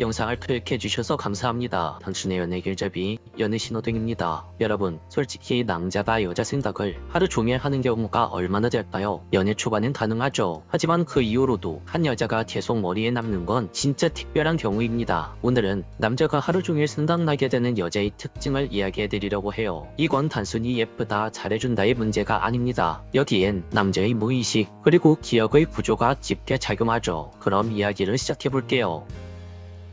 영상을 클릭해주셔서 감사합니다. 당신의 연애 길잡이 연애 신호등입니다. 여러분, 솔직히 남자가 여자 생각을 하루 종일 하는 경우가 얼마나 될까요? 연애 초반엔 가능하죠. 하지만 그 이후로도 한 여자가 계속 머리에 남는 건 진짜 특별한 경우입니다. 오늘은 남자가 하루 종일 생각나게 되는 여자의 특징을 이야기해드리려고 해요. 이건 단순히 예쁘다, 잘해준다의 문제가 아닙니다. 여기엔 남자의 무의식 그리고 기억의 구조가 짙게 작용하죠. 그럼 이야기를 시작해볼게요.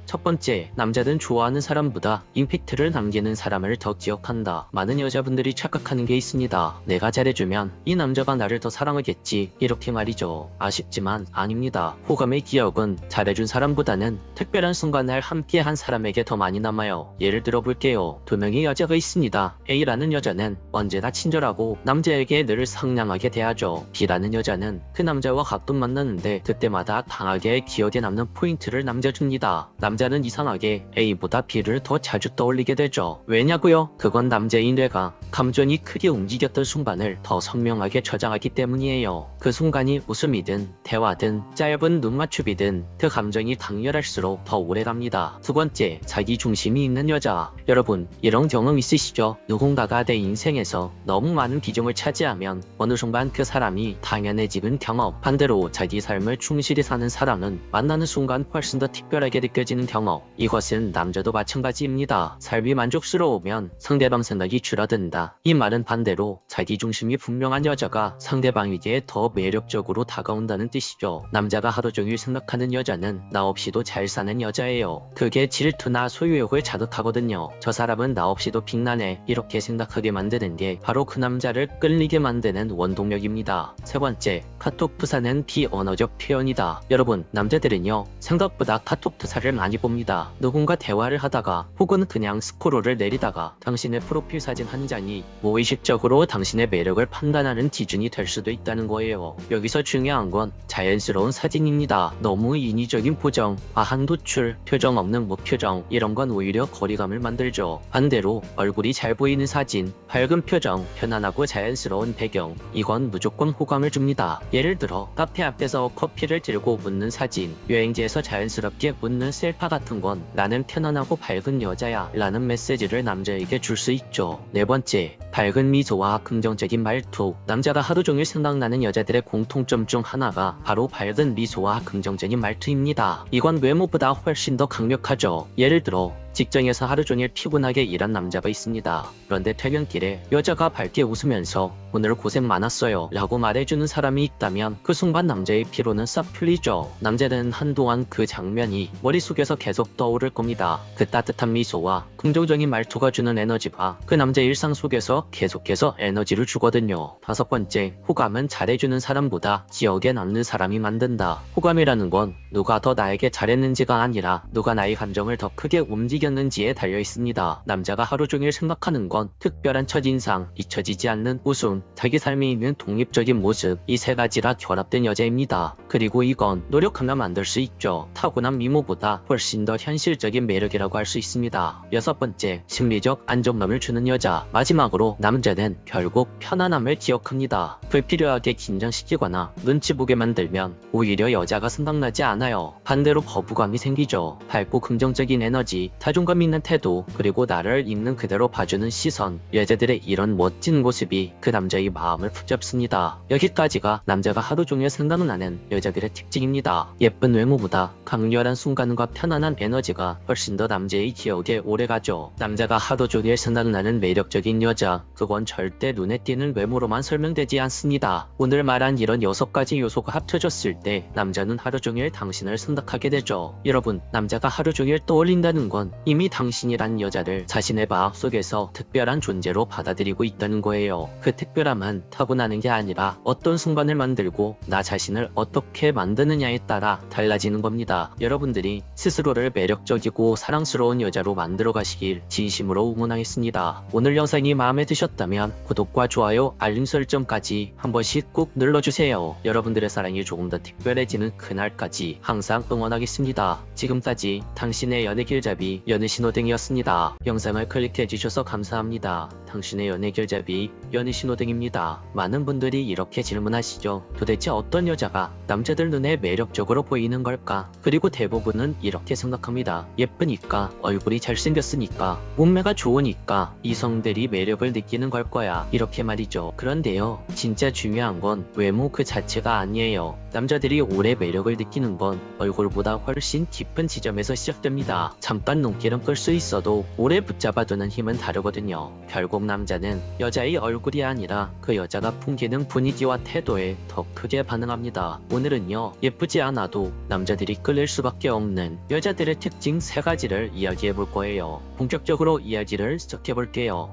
첫 번째, 남자는 좋아하는 사람보다 임팩트를 남기는 사람을 더 기억한다. 많은 여자분들이 착각하는 게 있습니다. 내가 잘해주면 이 남자가 나를 더 사랑하겠지, 이렇게 말이죠. 아쉽지만 아닙니다. 호감의 기억은 잘해준 사람보다는 특별한 순간을 함께한 사람에게 더 많이 남아요. 예를 들어 볼게요. 두 명의 여자가 있습니다. A라는 여자는 언제나 친절하고 남자에게 늘 상냥하게 대하죠. B라는 여자는 그 남자와 가끔 만나는데 그때마다 강하게 기억에 남는 포인트를 남겨줍니다. 남자는 이상하게 A보다 B를 더 자주 떠올리게 되죠. 왜냐고요? 그건 남자의 뇌가 감정이 크게 움직였던 순간을 더 선명하게 저장하기 때문이에요. 그 순간이 웃음이든 대화든 짧은 눈맞춤이든 그 감정이 강렬할수록 더 오래갑니다. 두 번째, 자기 중심이 있는 여자. 여러분, 이런 경험 있으시죠? 누군가가 내 인생에서 너무 많은 비중을 차지하면 어느 순간 그 사람이 당연해지는 경험. 반대로 자기 삶을 충실히 사는 사람은 만나는 순간 훨씬 더 특별하게 느껴지는 경험. 이것은 남자도 마찬가지입니다. 삶이 만족스러우면 상대방 생각이 줄어든다. 이 말은 반대로 자기 중심이 분명한 여자가 상대방에게 더 매력적으로 다가온다는 뜻이죠. 남자가 하루 종일 생각하는 여자는 나 없이도 잘 사는 여자예요. 그게 질투나 소유욕을 자극하거든요. 저 사람은 나 없이도 빛나네, 이렇게 생각하게 만드는 게 바로 그 남자를 끌리게 만드는 원동력입니다. 세 번째, 카톡 프사는 비언어적 표현이다. 여러분, 남자들은요, 생각보다 카톡 프사를 많이 봅니다. 누군가 대화를 하다가 혹은 그냥 스크롤을 내리다가 당신의 프로필 사진 한 장이 무의식적으로 당신의 매력을 판단하는 기준이 될 수도 있다는 거예요. 여기서 중요한 건 자연스러운 사진입니다. 너무 인위적인 표정, 과한 노출, 표정 없는 무표정, 이런 건 오히려 거리감을 만들죠. 반대로 얼굴이 잘 보이는 사진, 밝은 표정, 편안하고 자연스러운 배경, 이건 무조건 호감을 줍니다. 예를 들어 카페 앞에서 커피를 들고 웃는 사진, 여행지에서 자연스럽게 웃는 셀카 같은 건 나는 편안하고 밝은 여자야 라는 메시지를 남자에게 줄 수 있죠. 네 번째, 밝은 미소와 긍정적인 말투. 남자가 하루 종일 생각나는 여자들의 공통점 중 하나가 바로 밝은 미소와 긍정적인 말투입니다. 이건 외모보다 훨씬 더 강력하죠. 예를 들어 직장에서 하루 종일 피곤하게 일한 남자가 있습니다. 그런데 퇴근길에 여자가 밝게 웃으면서 오늘 고생 많았어요 라고 말해주는 사람이 있다면 그 순간 남자의 피로는 싹 풀리죠. 남자는 한동안 그 장면이 머릿속에서 계속 떠오를 겁니다. 그 따뜻한 미소와 긍정적인 말투가 주는 에너지가 그 남자의 일상 속에서 계속해서 에너지를 주거든요. 다섯 번째, 호감은 잘해주는 사람보다 기억에 남는 사람이 만든다. 호감이라는 건 누가 더 나에게 잘했는지가 아니라 누가 나의 감정을 더 크게 움직였는지에 달려 있습니다. 남자가 하루 종일 생각하는 건 특별한 첫인상, 잊혀지지 않는 웃음, 자기 삶에 있는 독립적인 모습, 이 세 가지라 결합된 여자입니다. 그리고 이건 노력하면 만들 수 있죠. 타고난 미모보다 훨씬 더 현실적인 매력이라고 할 수 있습니다. 여섯 번째, 심리적 안정감을 주는 여자. 마지막으로 남자는 결국 편안함을 기억합니다. 불필요하게 긴장시키거나 눈치 보게 만들면 오히려 여자가 생각나지 않아요. 반대로 거부감이 생기죠. 밝고 긍정적인 에너지, 자존감 있는 태도, 그리고 나를 있는 그대로 봐주는 시선, 여자들의 이런 멋진 모습이 그 남자의 마음을 붙잡습니다. 여기까지가 남자가 하루 종일 생각나는 여자들의 특징입니다. 예쁜 외모보다 강렬한 순간과 편안한 에너지가 훨씬 더 남자의 기억에 오래가죠. 남자가 하루 종일 생각나는 매력적인 여자, 그건 절대 눈에 띄는 외모로만 설명되지 않습니다. 오늘 말한 이런 6가지 요소가 합쳐졌을 때 남자는 하루 종일 당신을 생각하게 되죠. 여러분, 남자가 하루 종일 떠올린다는 건 이미 당신이란 여자를 자신의 마음속에서 특별한 존재로 받아들이고 있다는 거예요. 그 특별함은 타고나는 게 아니라 어떤 순간을 만들고 나 자신을 어떻게 만드느냐에 따라 달라지는 겁니다. 여러분들이 스스로를 매력적이고 사랑스러운 여자로 만들어 가시길 진심으로 응원하겠습니다. 오늘 영상이 마음에 드셨다면 구독과 좋아요, 알림 설정까지 한 번씩 꾹 눌러주세요. 여러분들의 사랑이 조금 더 특별해지는 그날까지 항상 응원하겠습니다. 지금까지 당신의 연애 길잡이 연애 신호등이었습니다. 영상을 클릭해주셔서 감사합니다. 당신의 연애 길잡이 연애 신호등입니다. 많은 분들이 이렇게 질문하시죠. 도대체 어떤 여자가 남자들 눈에 매력적으로 보이는 걸까? 그리고 대부분은 이렇게 생각합니다. 예쁘니까, 얼굴이 잘생겼으니까, 몸매가 좋으니까 이성들이 매력을 느끼는 걸 거야. 이렇게 말이죠. 그런데요, 진짜 중요한 건 외모 그 자체가 아니에요. 남자들이 오래 매력을 느끼는 건 얼굴보다 훨씬 깊은 지점에서 시작됩니다. 잠깐 눈길은 끌 수 있어도 오래 붙잡아두는 힘은 다르거든요. 결국 남자는 여자의 얼굴이 아니라 그 여자가 풍기는 분위기와 태도에 더 크게 반응합니다. 오늘은요, 예쁘지 않아도 남자들이 끌릴 수밖에 없는 여자들의 특징 3가지를 이야기해 볼 거예요. 본격적으로 이야기를 시작해 볼게요.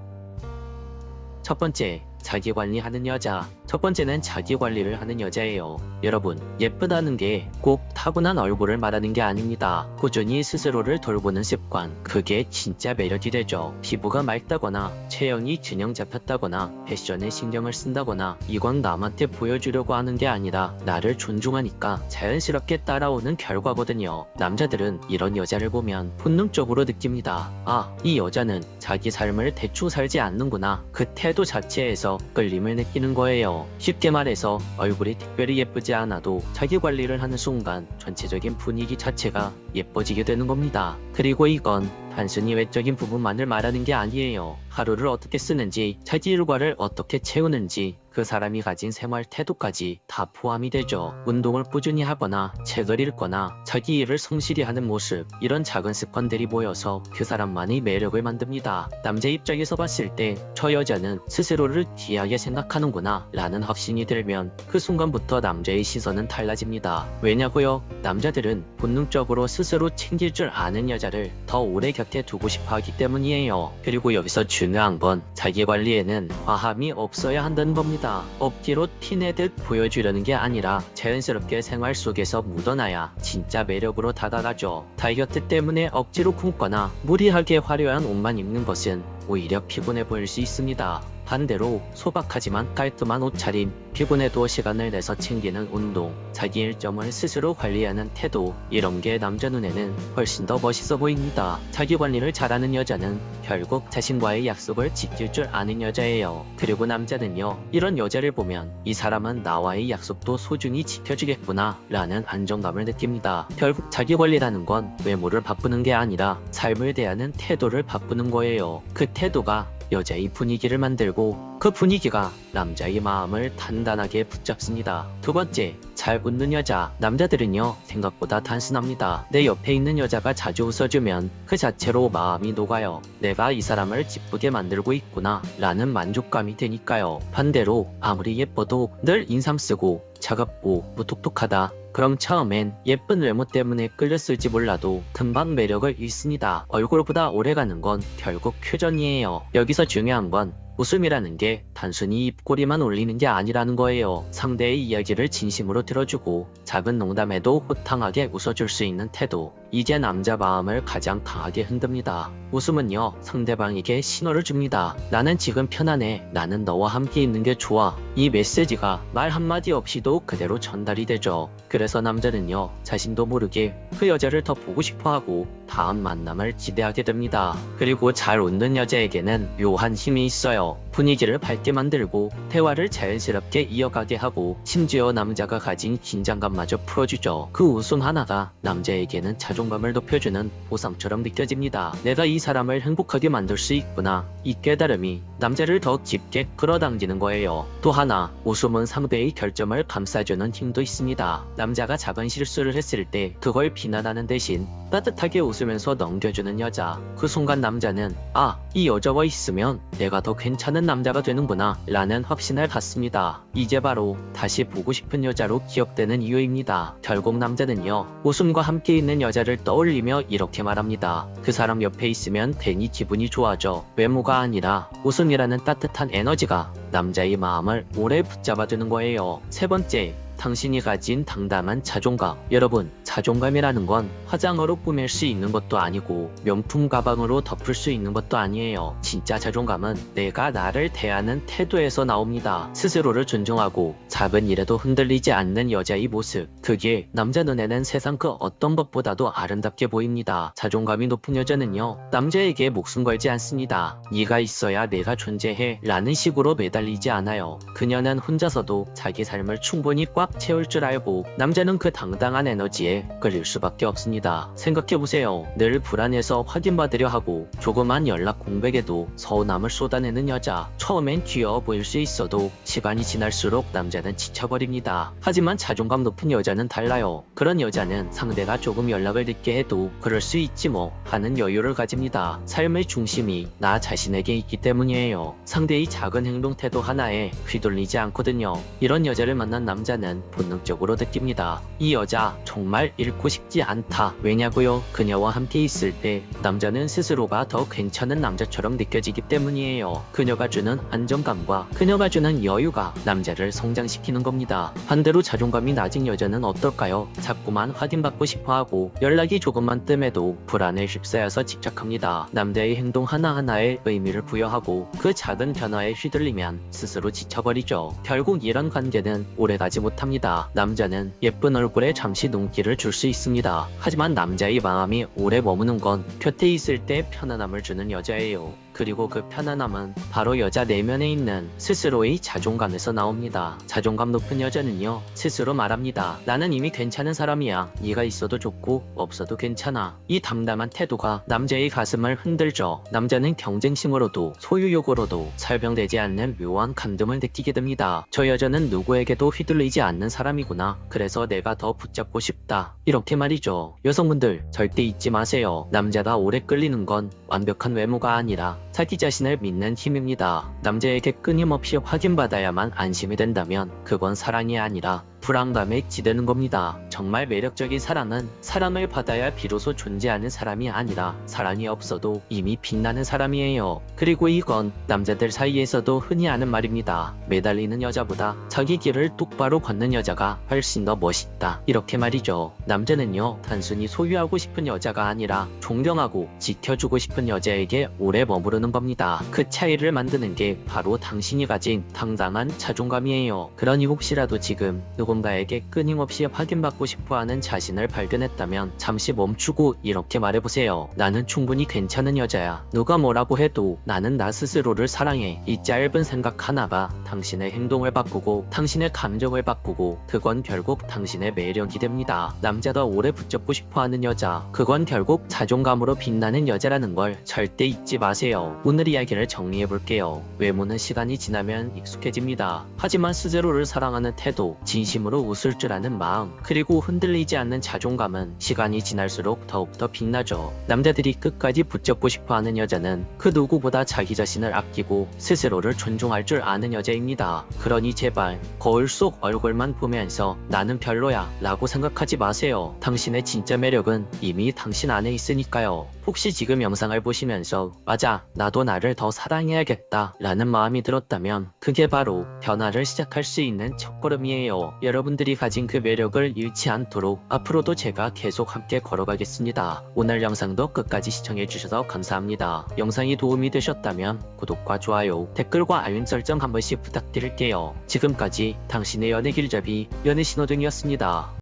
첫 번째, 자기 관리하는 여자. 첫 번째는 자기 관리를 하는 여자예요. 여러분, 예쁘다는 게 꼭 타고난 얼굴을 말하는 게 아닙니다. 꾸준히 스스로를 돌보는 습관, 그게 진짜 매력이 되죠. 피부가 맑다거나 체형이 균형 잡혔다거나 패션에 신경을 쓴다거나 이건 남한테 보여주려고 하는 게 아니라 나를 존중하니까 자연스럽게 따라오는 결과거든요. 남자들은 이런 여자를 보면 본능적으로 느낍니다. 아, 이 여자는 자기 삶을 대충 살지 않는구나. 그 태도 자체에서 끌림을 느끼는 거예요. 쉽게 말해서 얼굴이 특별히 예쁘지 않아도 자기 관리를 하는 순간 전체적인 분위기 자체가 예뻐지게 되는 겁니다. 그리고 이건 단순히 외적인 부분만을 말하는 게 아니에요. 하루를 어떻게 쓰는지, 자기 일과를 어떻게 채우는지, 그 사람이 가진 생활 태도까지 다 포함이 되죠. 운동을 꾸준히 하거나 책을 읽거나 자기 일을 성실히 하는 모습, 이런 작은 습관들이 모여서 그 사람만의 매력을 만듭니다. 남자 입장에서 봤을 때 저 여자는 스스로를 귀하게 생각하는구나 라는 확신이 들면 그 순간부터 남자의 시선은 달라집니다. 왜냐고요? 남자들은 본능적으로 스스로 챙길 줄 아는 여자를 더 오래 곁에 두고 싶어 하기 때문이에요. 그리고 여기서 중요한 건 자기 관리에는 과함이 없어야 한다는 겁니다. 억지로 티내듯 보여주려는 게 아니라 자연스럽게 생활 속에서 묻어나야 진짜 매력으로 다가가죠. 다이어트 때문에 억지로 굶거나 무리하게 화려한 옷만 입는 것은 오히려 피곤해 보일 수 있습니다. 반대로 소박하지만 깔끔한 옷차림, 피곤해도 시간을 내서 챙기는 운동, 자기 일정을 스스로 관리하는 태도, 이런 게 남자 눈에는 훨씬 더 멋있어 보입니다. 자기 관리를 잘하는 여자는 결국 자신과의 약속을 지킬 줄 아는 여자예요. 그리고 남자는요, 이런 여자를 보면 이 사람은 나와의 약속도 소중히 지켜주겠구나 라는 안정감을 느낍니다. 결국 자기 관리라는 건 외모를 바꾸는 게 아니라 삶을 대하는 태도를 바꾸는 거예요. 그 태도가 여자의 분위기를 만들고 그 분위기가 남자의 마음을 단단하게 붙잡습니다. 두 번째, 잘 웃는 여자. 남자들은요, 생각보다 단순합니다. 내 옆에 있는 여자가 자주 웃어주면 그 자체로 마음이 녹아요. 내가 이 사람을 기쁘게 만들고 있구나 라는 만족감이 드니까요. 반대로 아무리 예뻐도 늘 인상 쓰고 차갑고 무뚝뚝하다, 그럼 처음엔 예쁜 외모 때문에 끌렸을지 몰라도 금방 매력을 잃습니다. 얼굴보다 오래가는 건 결국 표정이에요. 여기서 중요한 건 웃음이라는 게 단순히 입꼬리만 올리는 게 아니라는 거예요. 상대의 이야기를 진심으로 들어주고 작은 농담에도 호탕하게 웃어줄 수 있는 태도, 이게 남자 마음을 가장 강하게 흔듭니다. 웃음은요, 상대방에게 신호를 줍니다. 나는 지금 편안해. 나는 너와 함께 있는 게 좋아. 이 메시지가 말 한마디 없이도 그대로 전달이 되죠. 그래서 남자는요, 자신도 모르게 그 여자를 더 보고 싶어하고 다음 만남을 기대하게 됩니다. 그리고 잘 웃는 여자에게는 묘한 힘이 있어요. 분위기를 밝게 만들고 대화를 자연스럽게 이어가게 하고 심지어 남자가 가진 긴장감마저 풀어주죠. 그 웃음 하나가 남자에게는 자존감을 높여주는 보상처럼 느껴집니다. 내가 이 사람을 행복하게 만들 수 있구나. 이 깨달음이 남자를 더 깊게 끌어당기는 거예요. 또 하나, 웃음은 상대의 결점을 감싸주는 힘도 있습니다. 남자가 작은 실수를 했을 때 그걸 비난하는 대신 따뜻하게 웃으면서 넘겨주는 여자. 그 순간 남자는 아, 이 여자와 있으면 내가 더 괜찮은 남자가 되는구나 라는 확신을 갖습니다. 이게 바로 다시 보고 싶은 여자로 기억되는 이유입니다. 결국 남자는요, 웃음과 함께 있는 여자를 떠올리며 이렇게 말합니다. 그 사람 옆에 있으면 괜히 기분이 좋아져. 외모가 아니라 웃음이라는 따뜻한 에너지가 남자의 마음을 오래 붙잡아두는 거예요. 세 번째, 당신이 가진 당당한 자존감. 여러분, 자존감이라는 건 화장으로 꾸밀 수 있는 것도 아니고 명품 가방으로 덮을 수 있는 것도 아니에요. 진짜 자존감은 내가 나를 대하는 태도에서 나옵니다. 스스로를 존중하고 작은 일에도 흔들리지 않는 여자의 모습, 그게 남자 눈에는 세상 그 어떤 것보다도 아름답게 보입니다. 자존감이 높은 여자는요, 남자에게 목숨 걸지 않습니다. 네가 있어야 내가 존재해 라는 식으로 매달리지 않아요. 그녀는 혼자서도 자기 삶을 충분히 꽉 채울 줄 알고 남자는 그 당당한 에너지에 끌릴 수밖에 없습니다. 생각해보세요. 늘 불안해서 확인받으려 하고 조그만 연락 공백에도 서운함을 쏟아내는 여자. 처음엔 귀여워 보일 수 있어도 시간이 지날수록 남자는 지쳐버립니다. 하지만 자존감 높은 여자는 달라요. 그런 여자는 상대가 조금 연락을 늦게 해도 그럴 수 있지 뭐 하는 여유를 가집니다. 삶의 중심이 나 자신에게 있기 때문이에요. 상대의 작은 행동 태도 하나에 휘둘리지 않거든요. 이런 여자를 만난 남자는 본능적으로 느낍니다. 이 여자 정말 잃고 싶지 않다. 왜냐고요? 그녀와 함께 있을 때 남자는 스스로가 더 괜찮은 남자처럼 느껴지기 때문이에요. 그녀가 주는 안정감과 그녀가 주는 여유가 남자를 성장시키는 겁니다. 반대로 자존감이 낮은 여자는 어떨까요? 자꾸만 확인받고 싶어하고 연락이 조금만 뜸해도 불안에 휩싸여서 집착합니다. 남자의 행동 하나하나에 의미를 부여하고 그 작은 변화에 휘둘리면 스스로 지쳐버리죠. 결국 이런 관계는 오래가지 못합니다. 남자는 예쁜 얼굴에 잠시 눈길을 줄 수 있습니다. 하지만 남자의 마음이 오래 머무는 건 곁에 있을 때 편안함을 주는 여자예요. 그리고 그 편안함은 바로 여자 내면에 있는 스스로의 자존감에서 나옵니다. 자존감 높은 여자는요, 스스로 말합니다. 나는 이미 괜찮은 사람이야. 네가 있어도 좋고 없어도 괜찮아. 이 담담한 태도가 남자의 가슴을 흔들죠. 남자는 경쟁심으로도 소유욕으로도 설명되지 않는 묘한 감동을 느끼게 됩니다. 저 여자는 누구에게도 휘둘리지 않는 사람이구나. 그래서 내가 더 붙잡고 싶다. 이렇게 말이죠. 여성분들 절대 잊지 마세요. 남자가 오래 끌리는 건 완벽한 외모가 아니라 자기 자신을 믿는 힘입니다. 남자에게 끊임없이 확인받아야만 안심이 된다면 그건 사랑이 아니라 불안감에 기대는 겁니다. 정말 매력적인 사랑은 사랑을 받아야 비로소 존재하는 사람이 아니라 사랑이 없어도 이미 빛나는 사람이에요. 그리고 이건 남자들 사이에서도 흔히 하는 말입니다. 매달리는 여자보다 자기 길을 똑바로 걷는 여자가 훨씬 더 멋있다. 이렇게 말이죠. 남자는요, 단순히 소유하고 싶은 여자가 아니라 존경하고 지켜주고 싶은 여자에게 오래 머무르는 겁니다. 그 차이를 만드는 게 바로 당신이 가진 당당한 자존감이에요. 그러니 혹시라도 지금 누군가에게 끊임없이 확인받고 싶어하는 자신을 발견했다면 잠시 멈추고 이렇게 말해보세요. 나는 충분히 괜찮은 여자야. 누가 뭐라고 해도 나는 나 스스로를 사랑해. 이 짧은 생각 하나가 당신의 행동을 바꾸고 당신의 감정을 바꾸고 그건 결국 당신의 매력이 됩니다. 남자가 오래 붙잡고 싶어하는 여자, 그건 결국 자존감으로 빛나는 여자라는 걸 절대 잊지 마세요. 오늘 이야기를 정리해볼게요. 외모는 시간이 지나면 익숙해집니다. 하지만 스스로를 사랑하는 태도, 진심으로 웃을 줄 아는 마음, 그리고 흔들리지 않는 자존감은 시간이 지날수록 더욱더 빛나죠. 남자들이 끝까지 붙잡고 싶어하는 여자는 그 누구보다 자기 자신을 아끼고 스스로를 존중할 줄 아는 여자입니다. 그러니 제발 거울 속 얼굴만 보면서 나는 별로야 라고 생각하지 마세요. 당신의 진짜 매력은 이미 당신 안에 있으니까요. 혹시 지금 영상을 보시면서 맞아, 나도 나를 더 사랑해야겠다 라는 마음이 들었다면 그게 바로 변화를 시작할 수 있는 첫걸음이에요. 여러분들이 가진 그 매력을 잃지 않도록 앞으로도 제가 계속 함께 걸어가겠습니다. 오늘 영상도 끝까지 시청해주셔서 감사합니다. 영상이 도움이 되셨다면 구독과 좋아요, 댓글과 알림 설정 한 번씩 부탁드릴게요. 지금까지 당신의 연애 길잡이 연애 신호등이었습니다.